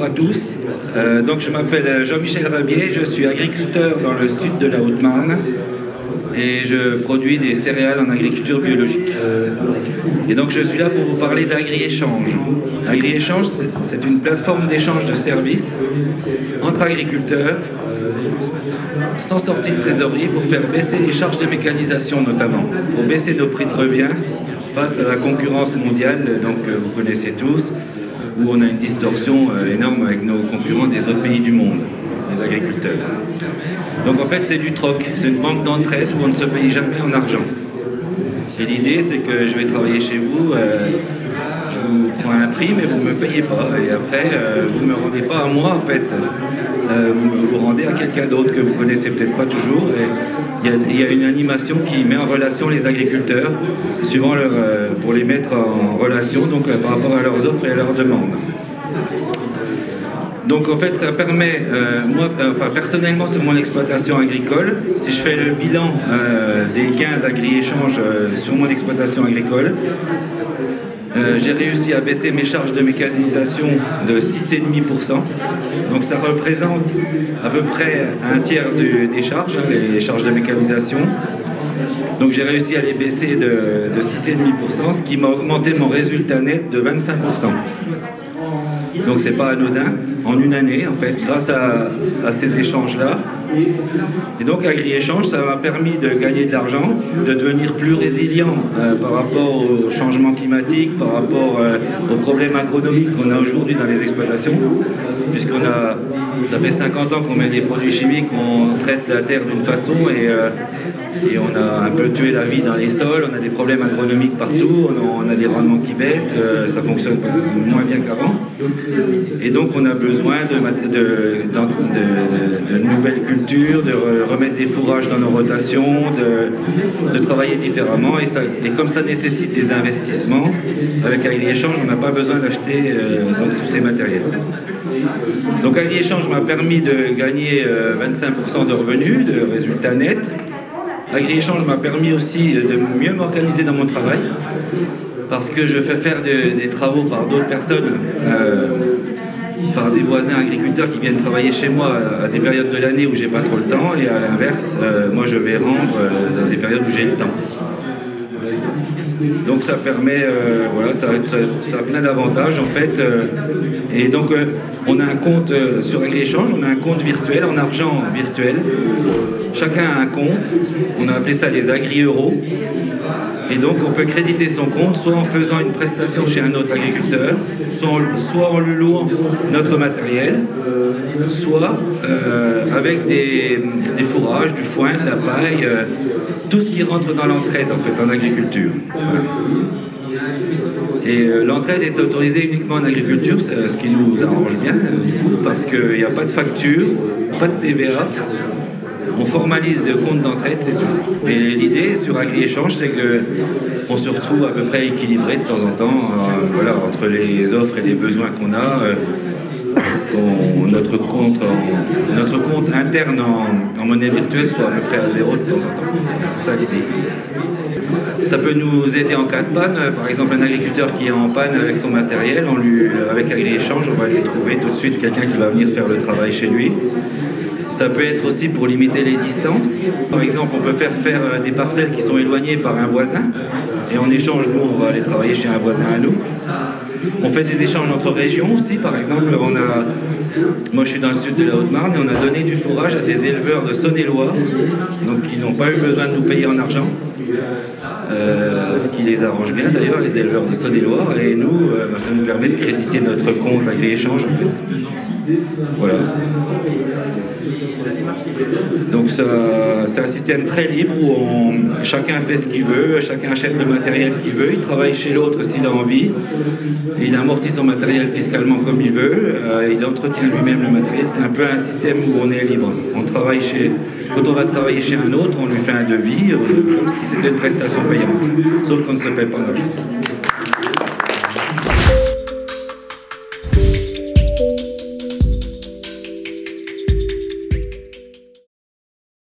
à tous. Donc je m'appelle Jean-Michel Rabier, je suis agriculteur dans le sud de la Haute-Marne et je produis des céréales en agriculture biologique. Et donc je suis là pour vous parler d'Agri-Échange. Agri-Échange, c'est une plateforme d'échange de services entre agriculteurs sans sortie de trésorerie pour faire baisser les charges de mécanisation notamment, pour baisser nos prix de revient face à la concurrence mondiale, donc vous connaissez tous, où on a une distorsion énorme avec nos concurrents des autres pays du monde, les agriculteurs. Donc en fait c'est du troc, c'est une banque d'entraide où on ne se paye jamais en argent. Et l'idée c'est que je vais travailler chez vous, je vous prends un prix mais vous ne me payez pas et après vous ne me rendez pas à moi en fait. Vous vous rendez à quelqu'un d'autre que vous connaissez peut-être pas toujours. Et il y a une animation qui met en relation les agriculteurs suivant pour les mettre en relation donc, par rapport à leurs offres et à leurs demandes. Donc en fait ça permet, moi personnellement sur mon exploitation agricole, si je fais le bilan des gains d'Agri-Échange sur mon exploitation agricole, j'ai réussi à baisser mes charges de mécanisation de 6,5%. Donc ça représente à peu près un tiers des charges, les charges de mécanisation. Donc j'ai réussi à les baisser de 6,5%, ce qui m'a augmenté mon résultat net de 25%. Donc c'est pas anodin, en une année en fait, grâce à ces échanges-là. Et donc Agri-Échange, ça m'a permis de gagner de l'argent, de devenir plus résilient par rapport au changement climatique, par rapport aux problèmes agronomiques qu'on a aujourd'hui dans les exploitations, ça fait 50 ans qu'on met des produits chimiques, on traite la terre d'une façon et on a un peu tué la vie dans les sols, on a des problèmes agronomiques partout, on a des rendements qui baissent, ça fonctionne moins bien qu'avant. Et donc on a besoin de nouvelles cultures, de remettre des fourrages dans nos rotations, de travailler différemment. Et comme ça nécessite des investissements, avec Agri-Échange, on n'a pas besoin d'acheter tous ces matériels. Donc Agri-Échange m'a permis de gagner 25% de revenus, de résultats nets. Agri-Échange m'a permis aussi de mieux m'organiser dans mon travail, parce que je fais faire des travaux par d'autres personnes, par des voisins agriculteurs qui viennent travailler chez moi à des périodes de l'année où j'ai pas trop le temps, et à l'inverse, moi je vais rendre dans des périodes où j'ai le temps. Donc ça permet, voilà, ça a plein d'avantages en fait. Et donc on a un compte sur Agri-Échange, on a un compte virtuel, en argent virtuel. Chacun a un compte, on a appelé ça les Agri-Euros. Et donc on peut créditer son compte soit en faisant une prestation chez un autre agriculteur, soit en lui louant notre matériel, soit avec des fourrages, du foin, de la paille, tout ce qui rentre dans l'entraide en fait en agriculture. Voilà. Et l'entraide est autorisée uniquement en agriculture, ce qui nous arrange bien du coup, parce qu'il n'y a pas de facture, pas de TVA. On formalise le compte d'entraide, c'est tout. Et l'idée sur Agri-Échange, c'est qu'on se retrouve à peu près équilibré de temps en temps, voilà, entre les offres et les besoins qu'on a. Notre compte interne en monnaie virtuelle soit à peu près à zéro de temps en temps. C'est ça l'idée. Ça peut nous aider en cas de panne. Par exemple, un agriculteur qui est en panne avec son matériel, avec Agri-Échange, on va lui trouver tout de suite quelqu'un qui va venir faire le travail chez lui. Ça peut être aussi pour limiter les distances. Par exemple, on peut faire des parcelles qui sont éloignées par un voisin. Et en échange, nous, on va aller travailler chez un voisin à nous. On fait des échanges entre régions aussi. Par exemple, moi je suis dans le sud de la Haute-Marne et on a donné du fourrage à des éleveurs de Saône-et-Loire, donc qui n'ont pas eu besoin de nous payer en argent. Ce qui les arrange bien d'ailleurs, les éleveurs de Saône-et-Loire. Et nous, ça nous permet de créditer notre compte Agri-Échange en fait. Voilà. Donc c'est un système très libre où chacun fait ce qu'il veut, chacun achète le matériel qu'il veut, il travaille chez l'autre s'il a envie, et il amortit son matériel fiscalement comme il veut, il entretient lui-même le matériel. C'est un peu un système où on est libre. Quand on va travailler chez un autre, on lui fait un devis comme si c'était une prestation payante, sauf qu'on ne se paie pas en argent.